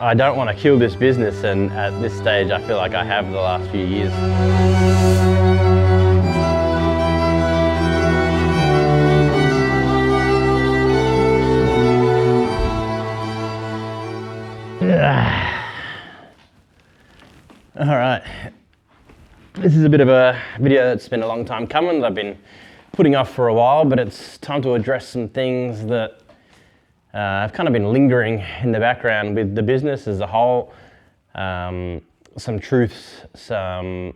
I don't want to kill this business, and at this stage I feel like I have the last few years. All right, this is a bit of a video that's been a long time coming that I've been putting off for a while, but it's time to address some things that I've kind of been lingering in the background with the business as a whole. Some truths, some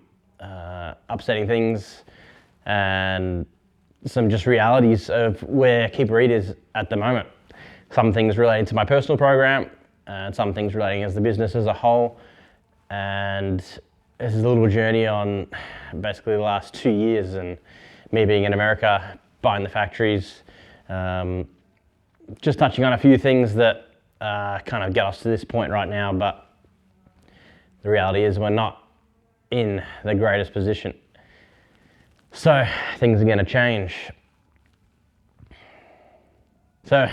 upsetting things, and some just realities of where Keep Reet is at the moment. Some things relating to my personal program, and some things relating as the business as a whole. And this is a little journey on basically the last 2 years and me being in America, buying the factories, just touching on a few things that kind of get us to this point right now, but the reality is we're not in the greatest position. So things are going to change. So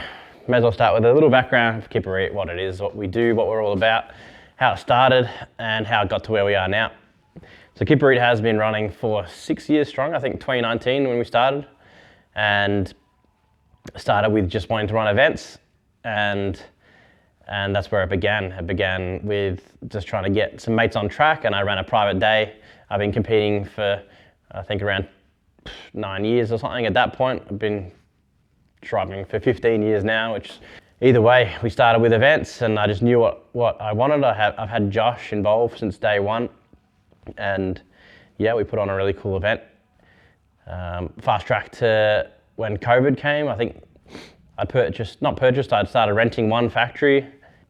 may as well start with a little background of Keep Reet, what it is, what we do, what we're all about, how it started, and how it got to where we are now. So Keep Reet has been running for 6 years strong, I think 2019 when we started, and started with just wanting to run events, and that's where it began. It began with just trying to get some mates on track, and I ran a private day. I've been competing for, I think, around 9 years or something at that point. I've been driving for 15 years now, which either way, we started with events, and I just knew what I wanted. I've had Josh involved since day one, and yeah, we put on a really cool event. Fast track to when COVID came. I think I started renting one factory.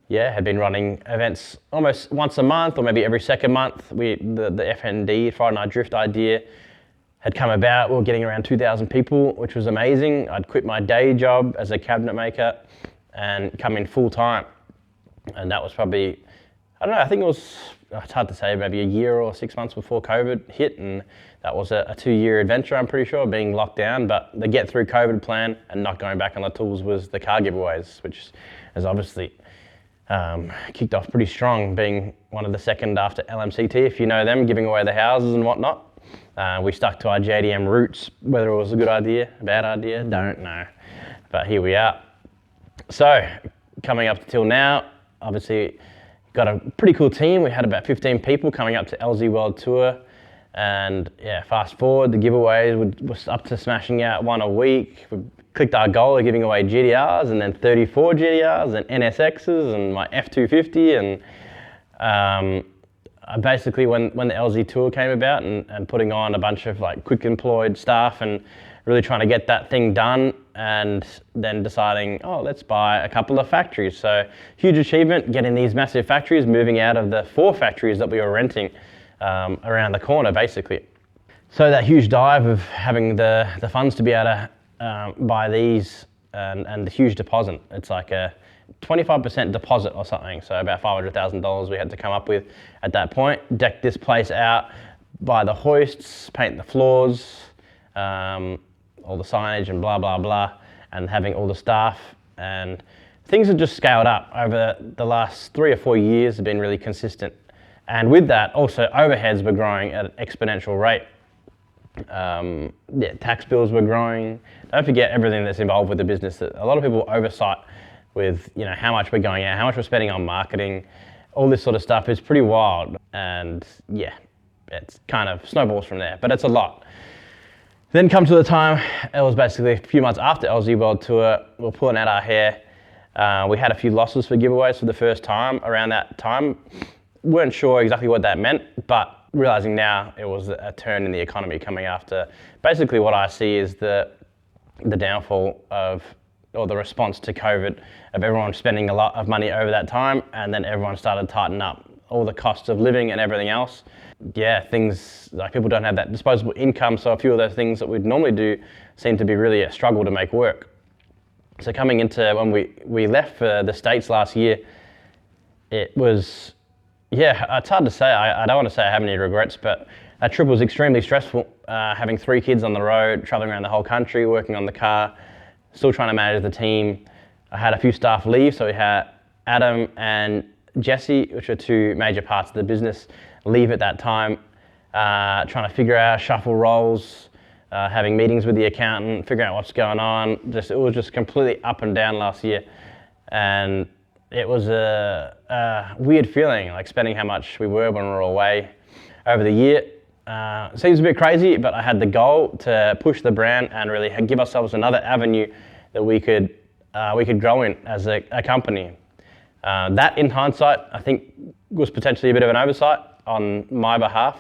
Yeah, had been running events almost once a month or maybe every second month. The FND, Friday Night Drift idea, had come about. We were getting around 2,000 people, which was amazing. I'd quit my day job as a cabinet maker and come in full time. And that was probably, I don't know, I think it's hard to say, maybe a year or 6 months before COVID hit. And that was a 2-year adventure, I'm pretty sure, being locked down. But the get through COVID plan and not going back on the tools was the car giveaways, which has obviously kicked off pretty strong, being one of the second after LMCT, if you know them, giving away the houses and whatnot. We stuck to our JDM roots. Whether it was a good idea, a bad idea, don't know. But here we are. So coming up till now, obviously got a pretty cool team. We had about 15 people coming up to LZ World Tour. And yeah, fast forward, the giveaways was up to smashing out one a week. We clicked our goal of giving away GTRs, and then 34 GTRs and NSXs and my F250. And I basically, when the LZ Tour came about and putting on a bunch of like quick employed staff and really trying to get that thing done, and then deciding, oh, let's buy a couple of factories. So huge achievement, getting these massive factories, moving out of the 4 factories that we were renting around the corner, basically. So that huge dive of having the funds to be able to buy these, and the huge deposit. It's like a 25% deposit or something, so about $500,000 we had to come up with at that point. Deck this place out, buy the hoists, paint the floors, all the signage and blah, blah, blah, and having all the staff. And things have just scaled up over the last 3 or 4 years, have been really consistent. And with that, also overheads were growing at an exponential rate. Tax bills were growing. Don't forget everything that's involved with the business. That a lot of people oversight with, how much we're going out, how much we're spending on marketing, all this sort of stuff is pretty wild. And yeah, it's kind of snowballs from there, but it's a lot. Then come to the time, it was basically a few months after LZ World Tour, we were pulling out our hair. We had a few losses for giveaways for the first time around that time. Weren't sure exactly what that meant, but realizing now it was a turn in the economy coming after. Basically what I see is the downfall of, or the response to COVID, of everyone spending a lot of money over that time, and then everyone started tightening up all the costs of living and everything else. Yeah, things like people don't have that disposable income, so a few of those things that we'd normally do seem to be really a struggle to make work. So coming into when we left for the States last year, it was, yeah, it's hard to say. I don't want to say I have any regrets, but that trip was extremely stressful. Having 3 kids on the road, traveling around the whole country, working on the car, still trying to manage the team. I had a few staff leave, so we had Adam and Jesse, which are two major parts of the business, leave at that time, trying to figure out, shuffle roles, having meetings with the accountant, figuring out what's going on. It was just completely up and down last year. And it was a weird feeling, like spending how much we were when we were away over the year. Seems a bit crazy, but I had the goal to push the brand and really give ourselves another avenue that we could grow in as a company. That, in hindsight, I think was potentially a bit of an oversight on my behalf,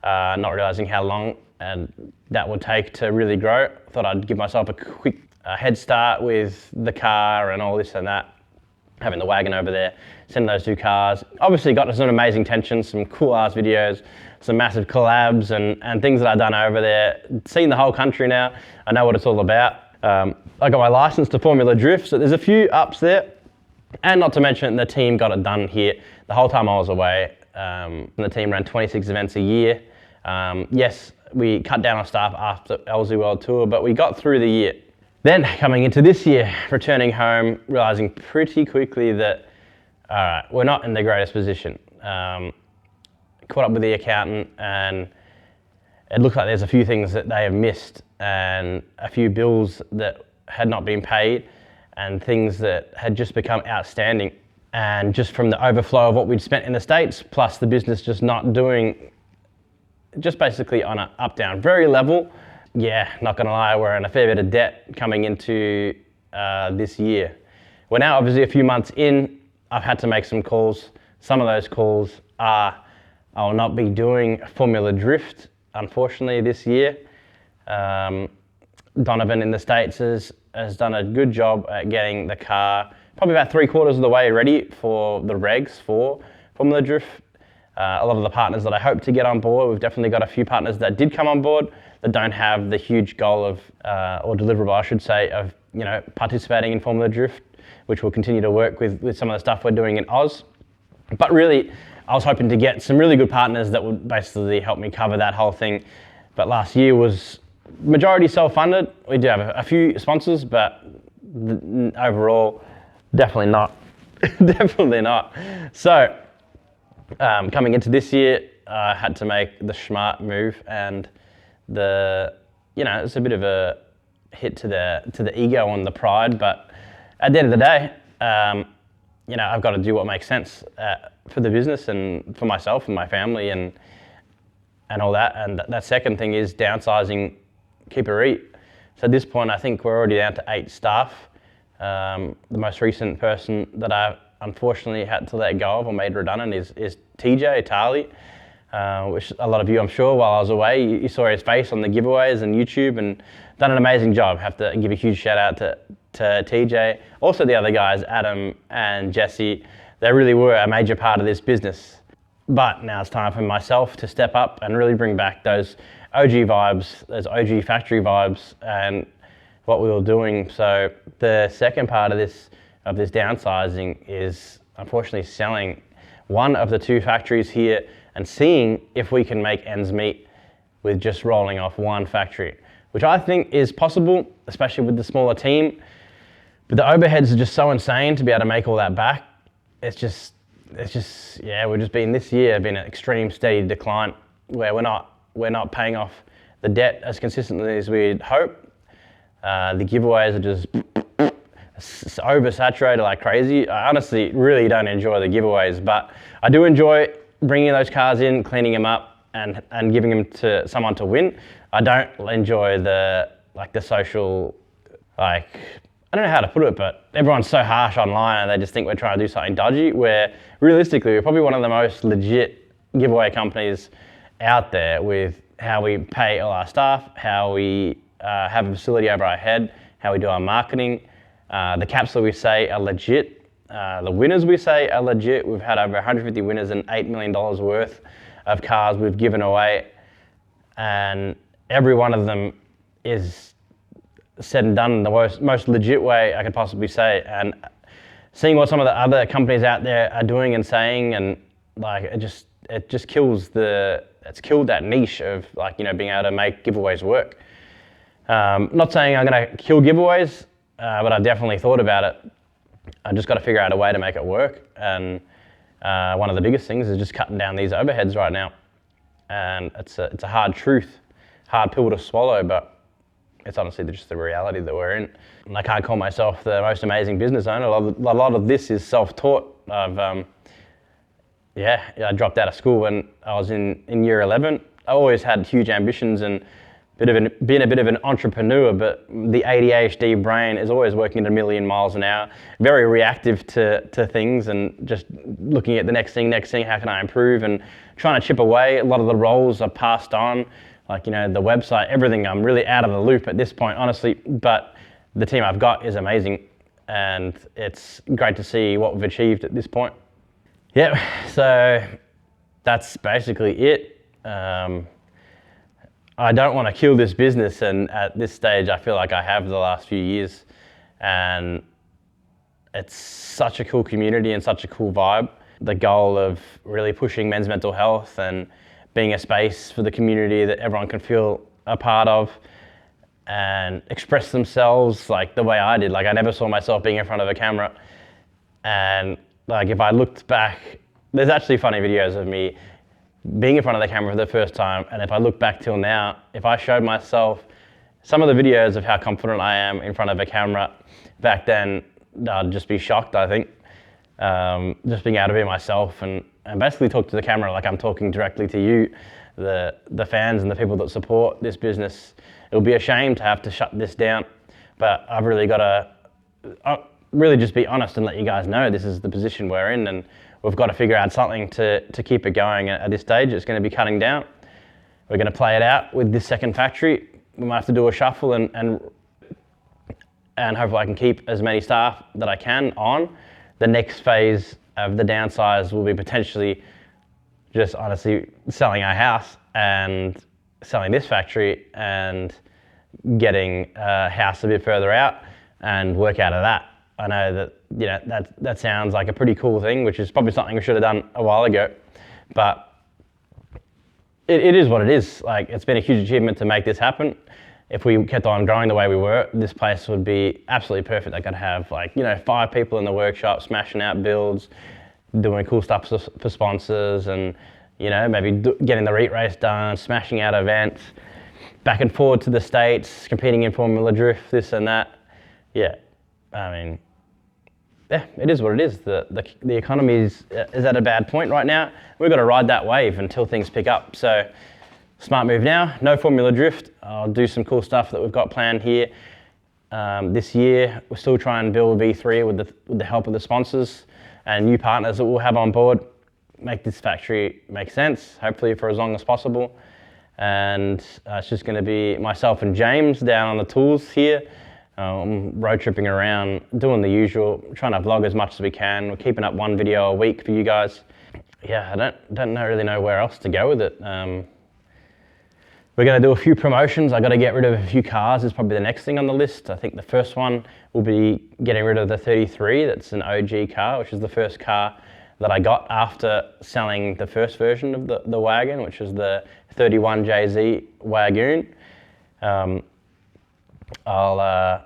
not realizing how long and that would take to really grow. Thought I'd give myself a quick head start with the car and all this and that, having the wagon over there, sending those two cars. Obviously got some amazing tensions, some cool ass videos, some massive collabs and things that I've done over there. Seen the whole country now. I know what it's all about. I got my license to Formula Drift, so there's a few ups there. And not to mention the team got it done here the whole time I was away. The team ran 26 events a year. Yes, we cut down on staff after LZ World Tour, but we got through the year. Then coming into this year, returning home, realizing pretty quickly that, all right, we're not in the greatest position. Caught up with the accountant and it looks like there's a few things that they have missed and a few bills that had not been paid and things that had just become outstanding. And just from the overflow of what we'd spent in the States, plus the business just not doing, just basically on an up-down, very level. Yeah, not gonna lie, we're in a fair bit of debt coming into this year. We're now obviously a few months in. I've had to make some calls. Some of those calls are, I will not be doing Formula Drift, unfortunately, this year. Donovan in the States has done a good job at getting the car probably about 3/4 of the way ready for the regs for Formula Drift. A lot of the partners that I hope to get on board, we've definitely got a few partners that did come on board that don't have the huge goal of, or deliverable I should say, of participating in Formula Drift, which we'll continue to work with some of the stuff we're doing in Oz. But really, I was hoping to get some really good partners that would basically help me cover that whole thing. But last year was majority self-funded. We do have a few sponsors, but overall, definitely not. Definitely not. So, coming into this year, I had to make the smart move, and it's a bit of a hit to the ego and the pride. But at the end of the day, I've got to do what makes sense for the business and for myself and my family and all that. And that second thing is downsizing, Keep It Reet. So at this point, I think we're already down to 8 staff. The most recent person that I unfortunately had to let go of or made redundant is TJ Tali, which a lot of you, I'm sure, while I was away, you saw his face on the giveaways and YouTube and done an amazing job. Have to give a huge shout out to TJ. Also the other guys, Adam and Jesse, they really were a major part of this business. But now it's time for myself to step up and really bring back those OG vibes, those OG factory vibes and what we were doing. So the second part of this downsizing is unfortunately selling one of the 2 factories here and seeing if we can make ends meet with just rolling off one factory, which I think is possible, especially with the smaller team. But the overheads are just so insane to be able to make all that back. It's just, we've just been this year, been an extreme steady decline where we're not paying off the debt as consistently as we'd hope. The giveaways are just oversaturated like crazy. I honestly really don't enjoy the giveaways, but I do enjoy bringing those cars in, cleaning them up and giving them to someone to win. I don't enjoy the social, I don't know how to put it, but everyone's so harsh online and they just think we're trying to do something dodgy, where realistically we're probably one of the most legit giveaway companies out there with how we pay all our staff, how we have a facility over our head, how we do our marketing. The caps that we say are legit. The winners we say are legit. We've had over 150 winners and $8 million worth of cars we've given away. And every one of them is said and done in the most legit way I could possibly say. And seeing what some of the other companies out there are doing and saying, and it just kills it's killed that niche of being able to make giveaways work. Not saying I'm gonna kill giveaways, but I've definitely thought about it. I just got to figure out a way to make it work, and one of the biggest things is just cutting down these overheads right now. And it's a hard truth, hard pill to swallow, but it's honestly just the reality that we're in. And I can't call myself the most amazing business owner. A lot of this is self-taught. I dropped out of school when I was in year 11. I always had huge ambitions and been a bit of an entrepreneur, but the ADHD brain is always working at a million miles an hour, very reactive to things and just looking at the next thing, how can I improve, and trying to chip away. A lot of the roles are passed on, like, the website, everything. I'm really out of the loop at this point, honestly, but the team I've got is amazing, and it's great to see what we've achieved at this point. Yep, so that's basically it. I don't want to kill this business, and at this stage I feel like I have the last few years, and it's such a cool community and such a cool vibe. The goal of really pushing men's mental health and being a space for the community that everyone can feel a part of and express themselves like the way I did. Like, I never saw myself being in front of a camera, and like, if I looked back, there's actually funny videos of me being in front of the camera for the first time, and if I look back till now, if I showed myself some of the videos of how confident I am in front of a camera back then, I'd just be shocked, I think. Just being able to be myself and basically talk to the camera like I'm talking directly to you, the fans and the people that support this business. It'll be a shame to have to shut this down, but I've really got to really just be honest and let you guys know this is the position we're in, and we've got to figure out something to keep it going. At this stage, it's going to be cutting down. We're going to play it out with this second factory. We might have to do a shuffle and hopefully I can keep as many staff that I can on. The next phase of the downsize will be potentially just honestly selling our house and selling this factory and getting a house a bit further out and work out of that. I know that that sounds like a pretty cool thing, which is probably something we should have done a while ago, but it is what it is. Like, it's been a huge achievement to make this happen. If we kept on growing the way we were, this place would be absolutely perfect. I could have 5 people in the workshop smashing out builds, doing cool stuff for sponsors, and maybe getting the Reet race done, smashing out events, back and forward to the States, competing in Formula Drift, this and that. Yeah, I mean, yeah, it is what it is. The economy is at a bad point right now. We've got to ride that wave until things pick up. So, smart move now. No Formula Drift. I'll do some cool stuff that we've got planned here this year. We're still trying to build V3 with the help of the sponsors and new partners that we'll have on board. Make this factory make sense, hopefully for as long as possible. And it's just going to be myself and James down on the tools here. Road tripping around, doing the usual, trying to vlog as much as we can. We're keeping up 1 video a week for you guys. Yeah, I don't really know where else to go with it. We're going to do a few promotions. I got to get rid of a few cars is probably the next thing on the list. I think the first one will be getting rid of the 33. That's an OG car, which is the first car that I got after selling the first version of the wagon, which is the 31JZ Wagoon. I'll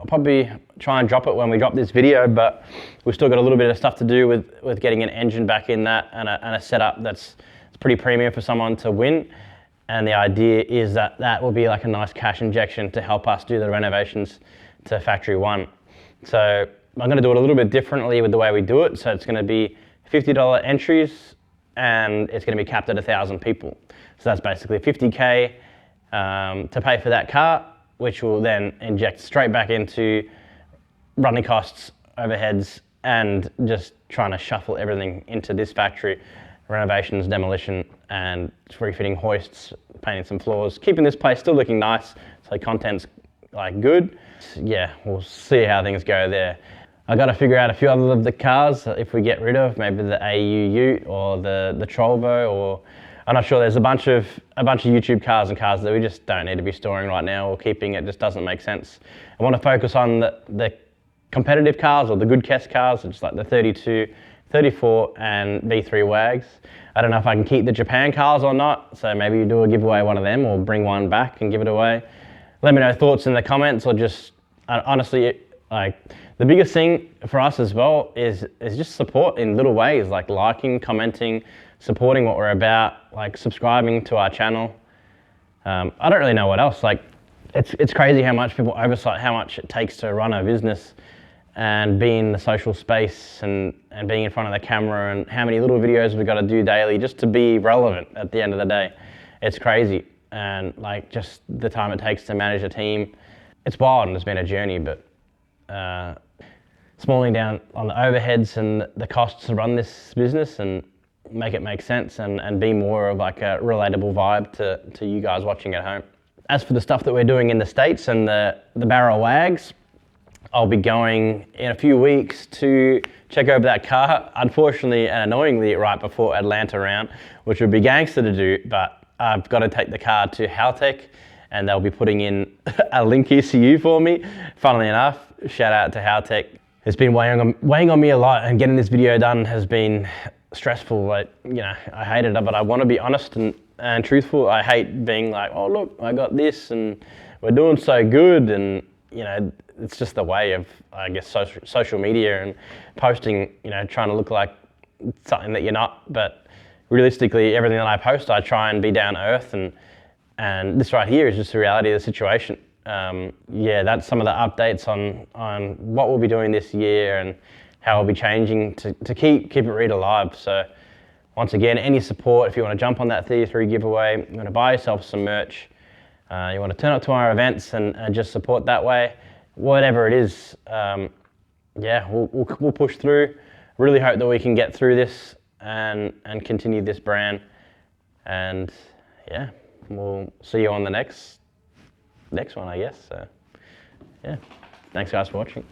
probably try and drop it when we drop this video, but we've still got a little bit of stuff to do with getting an engine back in that and a setup that's pretty premium for someone to win. And the idea is that will be like a nice cash injection to help us do the renovations to Factory 1. So I'm going to do it a little bit differently with the way we do it. So it's going to be $50 entries, and it's going to be capped at 1,000 people. So that's basically $50K to pay for that car, which will then inject straight back into running costs, overheads, and just trying to shuffle everything into this factory. Renovations, demolition, and refitting hoists, painting some floors, keeping this place still looking nice, so content's good. Yeah, we'll see how things go there. I got to figure out a few other of the cars if we get rid of, maybe the AU Ute or the Trovo, or I'm not sure. There's a bunch of YouTube cars and cars that we just don't need to be storing right now or keeping. It just doesn't make sense. I want to focus on the competitive cars or the good Kess cars, just like the 32, 34 and V3 WAGs. I don't know if I can keep the Japan cars or not, so maybe you do a giveaway one of them or bring one back and give it away. Let me know thoughts in the comments, or just honestly, Like the biggest thing for us as well is just support in little ways, like liking, commenting, supporting what we're about, like subscribing to our channel. I don't really know what else. Like it's crazy how much people oversight how much it takes to run a business and be in the social space and being in front of the camera, and how many little videos we've got to do daily just to be relevant at the end of the day. It's crazy. And like just the time it takes to manage a team, it's wild and it's been a journey, but smalling down on the overheads and the costs to run this business and make it make sense and be more of like a relatable vibe to you guys watching at home. As for the stuff that we're doing in the States and the barrel wags, I'll be going in a few weeks to check over that car, unfortunately and annoyingly right before Atlanta round, which would be gangster to do, but I've got to take the car to Haltech and they'll be putting in a link ECU for me. Funnily enough, shout out to Haltech. It's been weighing on me a lot, and getting this video done has been stressful. Like, you know, I hated it, but I want to be honest and truthful. I hate being like, oh look, I got this and we're doing so good, and you know, it's just the way of, I guess, social media and posting, you know, trying to look like something that you're not. But realistically, everything that I post, I try and be down to earth, and this right here is just the reality of the situation. Yeah, that's some of the updates on what we'll be doing this year and how we'll be changing to keep it Reet alive. So once again, any support, if you want to jump on that 33 giveaway, you want to buy yourself some merch, you want to turn up to our events and just support that way, whatever it is, yeah, we'll push through. Really hope that we can get through this and continue this brand. And yeah, we'll see you on the next one, I guess. So yeah, thanks guys for watching.